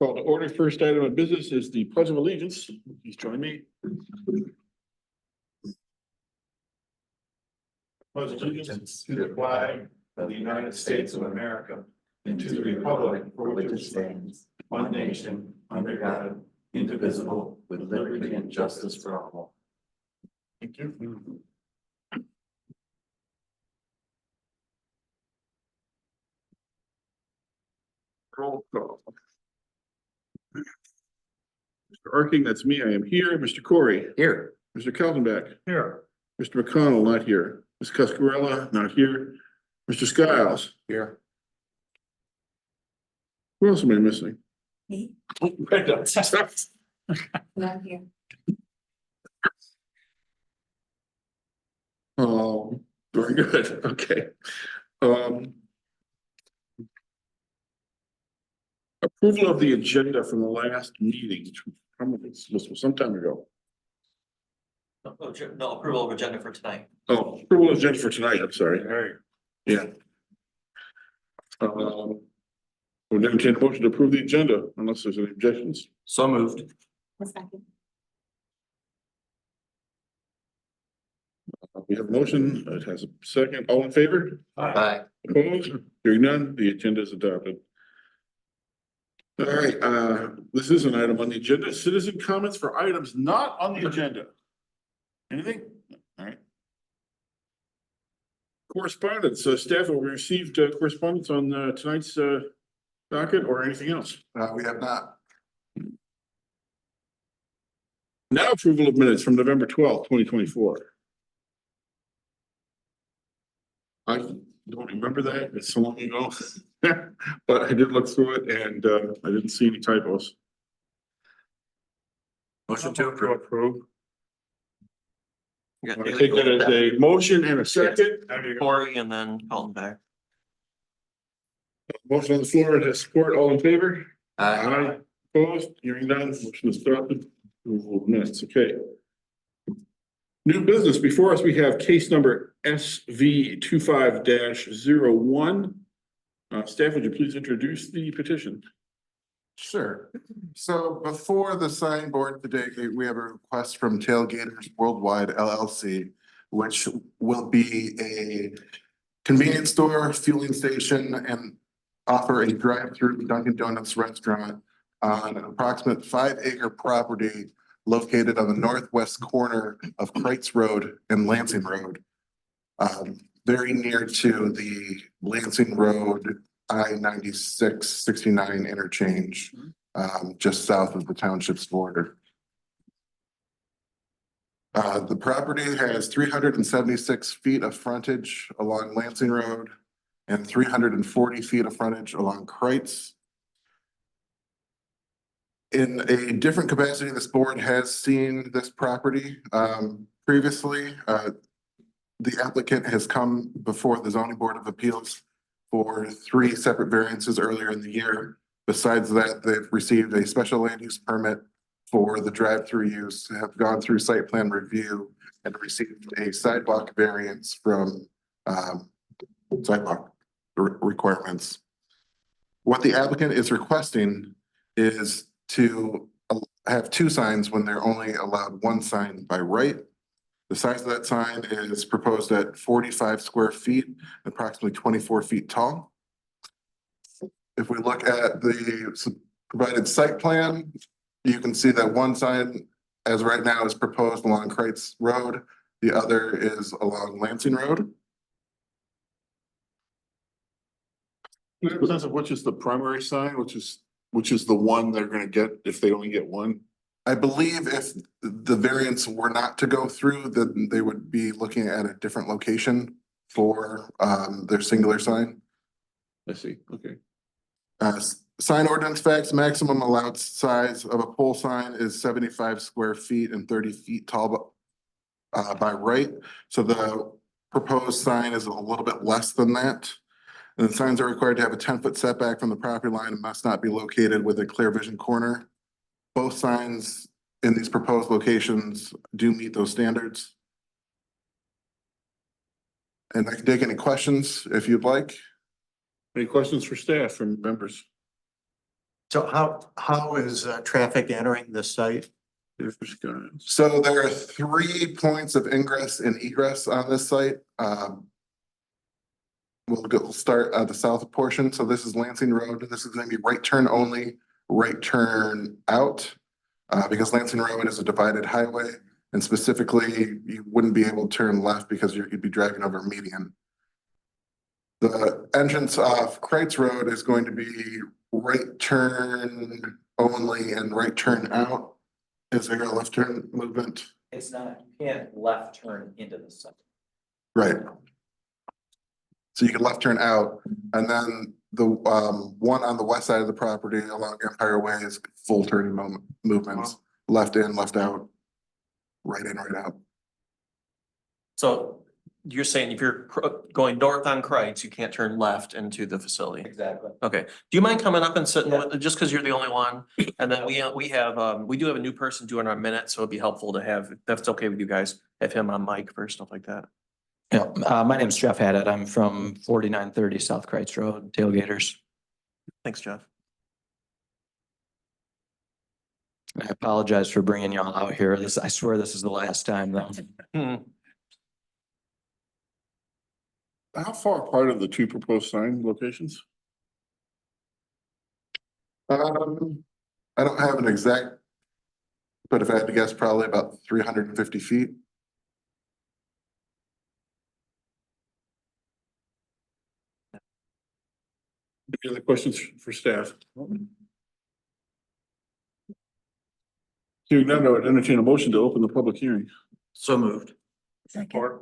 Call to order. First item of business is the Pledge of Allegiance. Please join me. Pledge allegiance to the flag of the United States of America and to the republic for which it stands, one nation, under God, indivisible, with liberty and justice for all. Thank you. Roll call. Mr. Arking, that's me. I am here. Mr. Corey. Here. Mr. Kaltenbach. Here. Mr. McConnell, not here. Ms. Cuscarella, not here. Mr. Skiles. Here. Who else am I missing? Me? Brenda. Not here. Oh, very good. Okay. Approval of the agenda from the last meeting, which probably was some time ago. No, approval of agenda for tonight. Oh, approval of agenda for tonight. I'm sorry. Yeah. We'll entertain a motion to approve the agenda unless there's any objections. So moved. A second. We have a motion. It has a second. All in favor? Aye. Opposed? Hearing none, the agenda is adopted. All right, this is an item on the agenda. Citizen comments for items not on the agenda. Anything? All right. Correspondence. Staff, have we received correspondence on tonight's docket or anything else? We have not. Now approval of minutes from November 12th, 2024. I don't remember that. It's so long ago. But I did look through it and I didn't see any typos. Motion to approve. You I got take that as a motion and a second. Corey and then Kaltenbach. Motion on the floor and support. All in favor? Aye. Opposed? Hearing none. Motion is adopted. Approval of minutes. Okay. New business before us. We have case number SV 25-01. Staff, would you please introduce the petition? Sure. So before the sign board today, we have a request from Tailgaters Worldwide LLC, which will be a convenience store, fueling station, and offer a drive-through Dunkin' Donuts restaurant on an approximate 5-acre property located on the northwest corner of Kreitz Road and Lansing Road. Very near to the Lansing Road I-96-69 interchange, just south of the township's border. The property has 376 feet of frontage along Lansing Road and 340 feet of frontage along Kreitz. In a different capacity, this board has seen this property previously. The applicant has come before the zoning board of appeals for 3 separate variances earlier in the year. Besides that, they've received a special land use permit for the drive-through use, have gone through site plan review and received a sidewalk variance from sidewalk requirements. What the applicant is requesting is to have 2 signs when they're only allowed 1 sign by right. The size of that sign is proposed at 45 square feet, approximately 24 feet tall. If we look at the provided site plan, you can see that 1 sign as right now is proposed along Kreitz Road. The other is along Lansing Road. Do you have a sense of which is the primary sign, which is the one they're gonna get if they only get 1? I believe if the variance were not to go through, then they would be looking at a different location for their singular sign. I see. Okay. Sign ordinance facts, maximum allowed size of a pole sign is 75 square feet and 30 feet tall by right. So the proposed sign is a little bit less than that. And the signs are required to have a 10-foot setback from the property line and must not be located with a clear vision corner. Both signs in these proposed locations do meet those standards. And I can take any questions if you'd like. Any questions for staff from members? So how is traffic entering the site? So there are 3 points of ingress and egress on this site. We'll start at the south portion. So this is Lansing Road. This is going to be right turn only, right turn out. Because Lansing Road is a divided highway, and specifically, you wouldn't be able to turn left because you'd be driving over a median. The entrance of Kreitz Road is going to be right turn only and right turn out. Is there a left turn movement? It's not, you can't left turn into the site. Right. So you can left turn out, and then the one on the west side of the property along Empire Way is full turning movements, left in, left out, right in, right out. So you're saying if you're going north on Kreitz, you can't turn left into the facility? Exactly. Okay, do you mind coming up and sitting with, just because you're the only one? And then we do have a new person doing our minutes, so it'd be helpful to have, if that's okay with you guys, have him on mic for stuff like that. Yeah, my name is Jeff Haddad. I'm from 4930 South Kreitz Road, Tailgaters. Thanks, Jeff. I apologize for bringing y'all out here. I swear this is the last time though. How far apart are the 2 proposed sign locations? I don't have an exact, but if I had to guess, probably about 350 feet. Any other questions for staff? Hearing none, I would entertain a motion to open the public hearing. So moved. Second.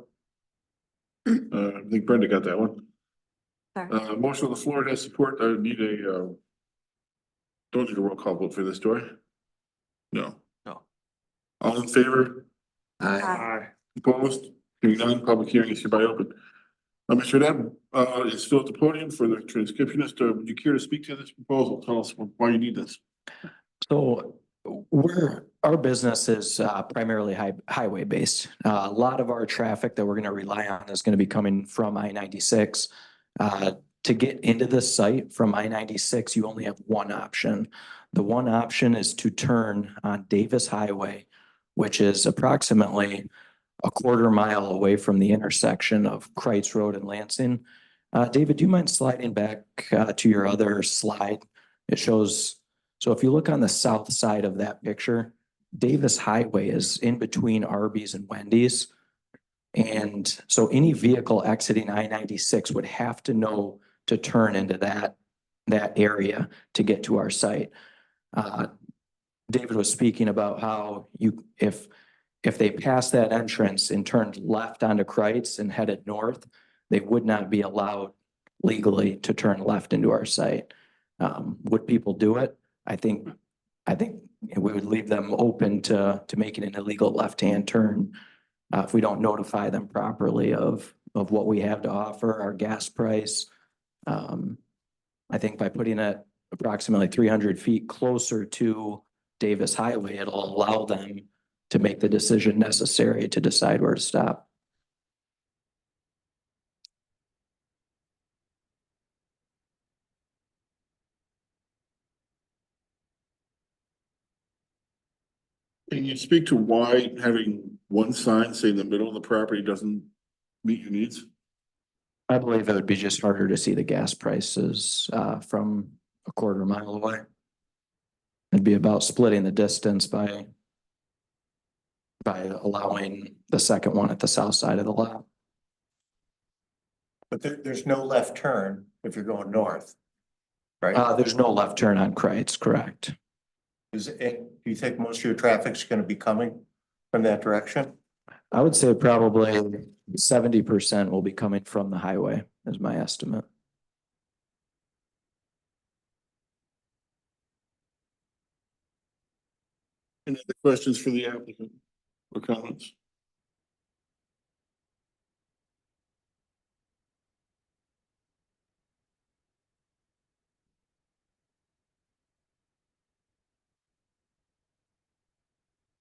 I think Brenda got that one. Sorry. Motion on the floor has support. I need don't need a roll call vote for this, do I? No. No. All in favor? Aye. Opposed? Hearing none, public hearing is hereby open. Mr. Deb, is still at the podium for the transcriptionist. Would you care to speak to this proposal? Tell us why you need this. So our business is primarily highway based. A lot of our traffic that we're going to rely on is going to be coming from I-96. To get into this site from I-96, you only have one option. The one option is to turn on Davis Highway, which is approximately a quarter mile away from the intersection of Kreitz Road and Lansing. David, do you mind sliding back to your other slide? It shows, so if you look on the south side of that picture, Davis Highway is in between Arby's and Wendy's. And so any vehicle exiting I-96 would have to know to turn into that area to get to our site. David was speaking about how if they passed that entrance and turned left onto Kreitz and headed north, they would not be allowed legally to turn left into our site. Would people do it? I think we would leave them open to making an illegal left-hand turn if we don't notify them properly of what we have to offer, our gas price. I think by putting it approximately 300 feet closer to Davis Highway, it'll allow them to make the decision necessary to decide where to stop. Can you speak to why having one sign, say in the middle of the property, doesn't meet your needs? I believe it would be just harder to see the gas prices from a quarter mile away. It'd be about splitting the distance by allowing the second one at the south side of the lot. But there's no left turn if you're going north, right? There's no left turn on Kreitz, correct? Do you think most of your traffic's gonna be coming from that direction? I would say probably 70% will be coming from the highway, is my estimate. Any other questions for the applicant or comments?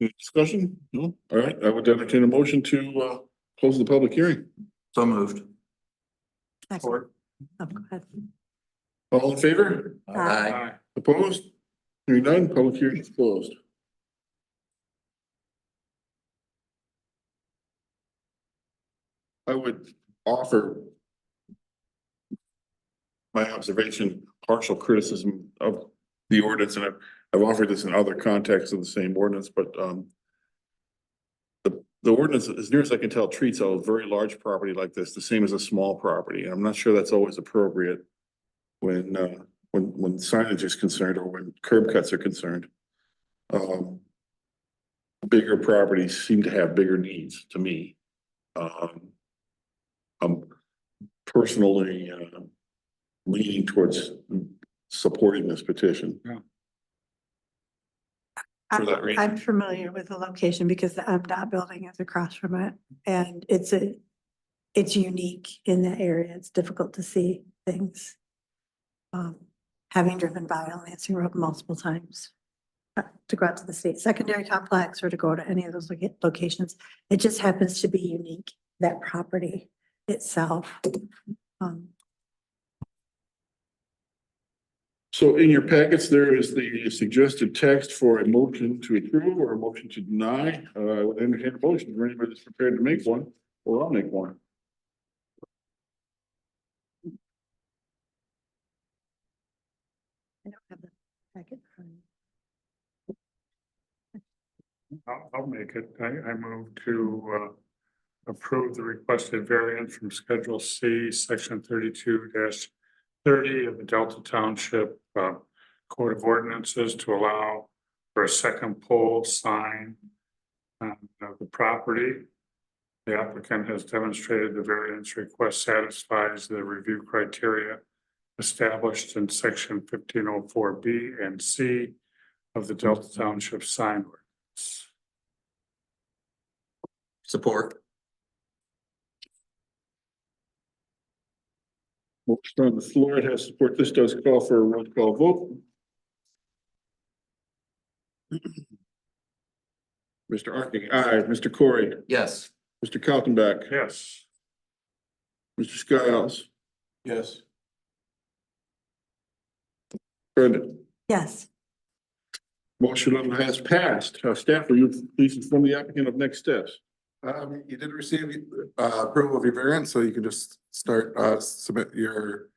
Any discussion? No? All right, I would entertain a motion to close the public hearing. So moved. Second. Oh, go ahead. All in favor? Aye. Opposed? Hearing none, public hearing is closed. I would offer my observation, partial criticism of the ordinance, and I've offered this in other contexts of the same ordinance, but the ordinance, as near as I can tell, treats a very large property like this the same as a small property, and I'm not sure that's always appropriate when signage is concerned or when curb cuts are concerned. Bigger properties seem to have bigger needs to me. I'm personally leaning towards supporting this petition. For that reason. I'm familiar with the location because the MDOT building is across from it. And it's unique in that area. It's difficult to see things. Having driven by on Lansing Road multiple times to go out to the state secondary complex or to go to any of those locations. It just happens to be unique, that property itself. So in your packets, there is the suggested text for a motion to approve or a motion to deny. I would entertain a motion for anybody that's prepared to make one, or I'll make one. I don't have the packet from I'll make it. I move to approve the requested variance from Schedule C, Section 32-30 of the Delta Township Code of Ordinances to allow for a second pole sign of the property. The applicant has demonstrated the variance request satisfies the review criteria established in Section 1504B and C of the Delta Township sign ordinance. Support. Motion on the floor, it has support. This does call for a roll call vote. Mr. Arking, aye. Mr. Corey, Yes. Mr. Kaltenbach, Yes. Mr. Skiles, Yes. Brendan. yes. Motion has passed. Staff, will you please inform the applicant of next steps? You did receive approval of your variance, so you can just start submit your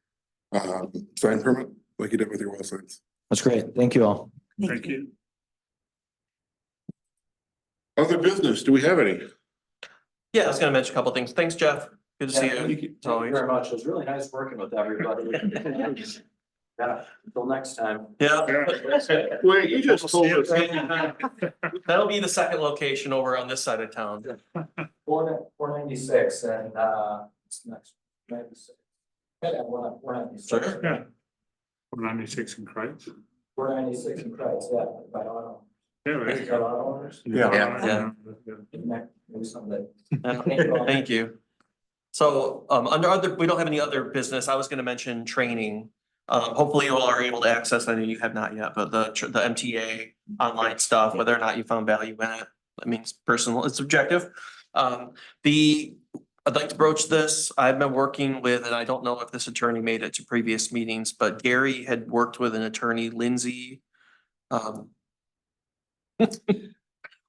sign permit like you did with your wall signs. That's great. Thank you all. Thank you. Other business, do we have any? Yeah, I was gonna mention a couple things. Thanks, Jeff. Good to see you. Thank you Always. very much. It was really nice working with everybody. Yeah, until next time. Yeah. Wait, you just told us. That'll be the second location over on this side of town. 496 and it's next 96. Yeah, 496. Sure. Yeah. 96 in Christ. 496 in Christ, yeah, by auto. Yeah. Is that auto owners? Yeah. Maybe someday. Thank you. So, under other, we don't have any other business. I was gonna mention training. Hopefully you all are able to access, I know you have not yet, but the MTA online stuff, whether or not you found value in it. I mean, it's personal, it's subjective. I'd like to broach this. I've been working with, and I don't know if this attorney made it to previous meetings, but Gary had worked with an attorney, Lindsay.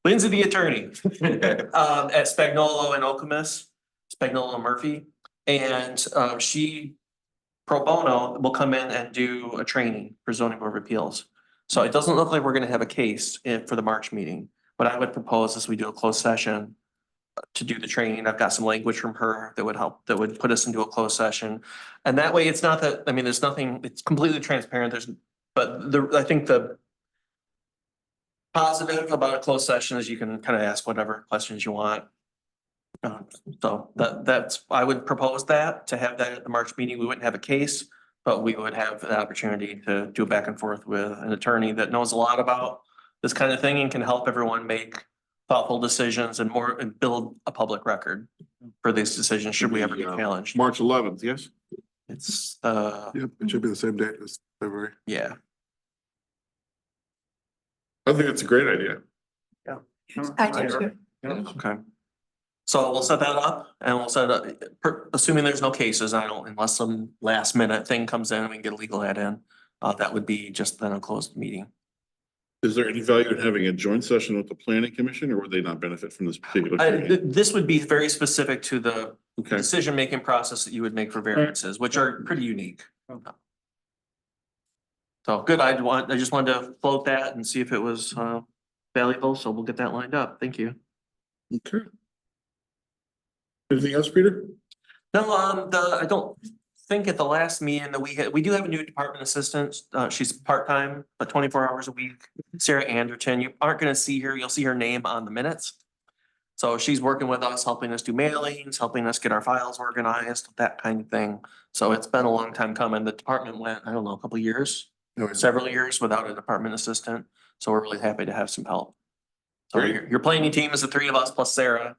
Lindsay, the attorney, at Spagnolo and Okemos, Spagnolo Murphy. And she pro bono will come in and do a training for zoning board of appeals. So it doesn't look like we're gonna have a case for the March meeting. What I would propose is we do a closed session to do the training. I've got some language from her that would help, that would put us into a closed session. And that way, it's not that, I mean, there's nothing, it's completely transparent. I think the positive about a closed session is you can kind of ask whatever questions you want. So that's, I would propose that, to have that at the March meeting. We wouldn't have a case, but we would have the opportunity to do a back and forth with an attorney that knows a lot about this kind of thing and can help everyone make thoughtful decisions and build a public record for these decisions, should we ever be challenged. March 11th, yes? It's, Yep, it should be the same date as February. yeah. I think it's a great idea. I do too. Okay. So we'll set that up and we'll set up, assuming there's no cases, unless some last minute thing comes in and we can get a legal ad in. That would be just then a closed meeting. Is there any value in having a joint session with the planning commission, or would they not benefit from this particular? training? This would be very specific to the Okay, decision-making process that you would make for variances, which are pretty unique. So good, I just wanted to float that and see if it was valuable, so we'll get that lined up. Thank you. okay. Anything else, Peter? No, I don't think at the last meeting that we do have a new department assistant. She's part-time, but 24 hours a week. Sarah Anderton, you aren't gonna see her, you'll see her name on the minutes. So she's working with us, helping us do mailings, helping us get our files organized, that kind of thing. So it's been a long time coming. The department went, I don't know, a couple years, No, it's- several years without a department assistant. So we're really happy to have some help. So Great. your planning team is the three of us plus Sarah.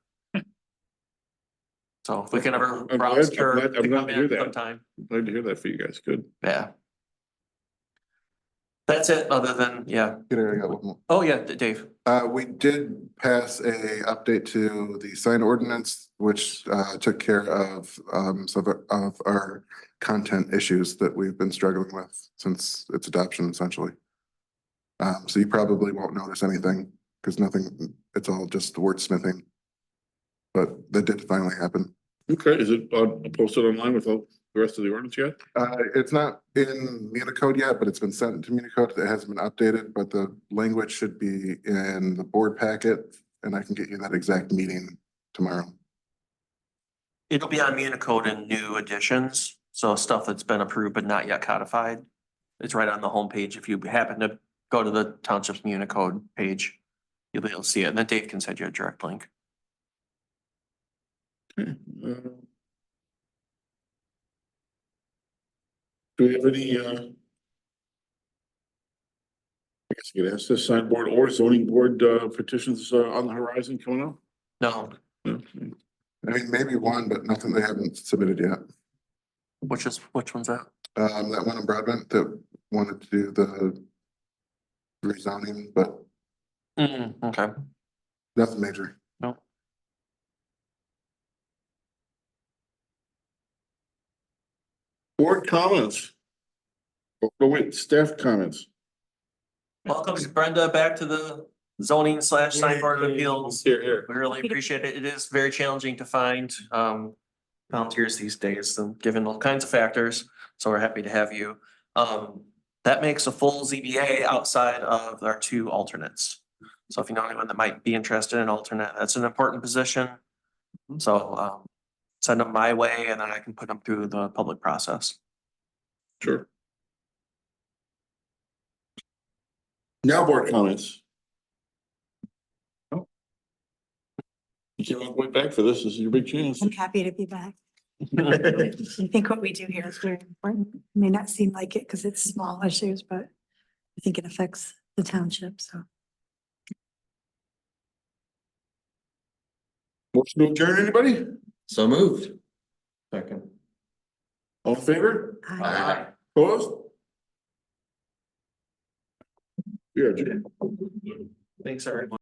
So if we can ever I'm rouse glad- her I'm glad- I'm to glad come to hear in that. sometime, Glad to hear that for you guys. Good. yeah. That's it, other than, yeah. Peter, I got one more. Oh, yeah, Dave. We did pass a update to the sign ordinance, which took care of some of our content issues that we've been struggling with since its adoption essentially. So you probably won't notice anything because nothing, it's all just wordsmithing. But that did finally happen. Okay, is it posted online with all the rest of the ordinance yet? It's not in Municode yet, but it's been sent to Municode. It hasn't been updated, but the language should be in the board packet. And I can get you that exact meeting tomorrow. It'll be on Municode and new additions, so stuff that's been approved but not yet codified. It's right on the homepage. If you happen to go to the Township's Municode page, you'll be able to see it, and then Dave can send you a direct link. Okay, do we have any, I guess you could ask this sign board or zoning board, petitions, on the horizon coming up? No, No. I mean, maybe one, but nothing, they haven't submitted yet. which one's that? That one in Broadbent that wanted to do the rezoning, but Okay. nothing major. Board comments. Oh, wait, staff comments. Welcome Brenda back to the zoning / sign board of appeals. Here. We really appreciate it. It is very challenging to find volunteers these days, given all kinds of factors. So we're happy to have you. That makes a full ZBA outside of our two alternates. So if you know anyone that might be interested in an alternate, that's an important position. So send them my way and then I can put them through the public process. Sure. Now board comments. Oh. You can't walk way back for this. This is your big chance. I'm happy to be back. I think what we do here is very important. It may not seem like it because it's small issues, but I think it affects the township, so. Motion to adjourn, anybody? So moved. Second. All in favor? I- Opposed? We are adjourned. Thanks, everyone.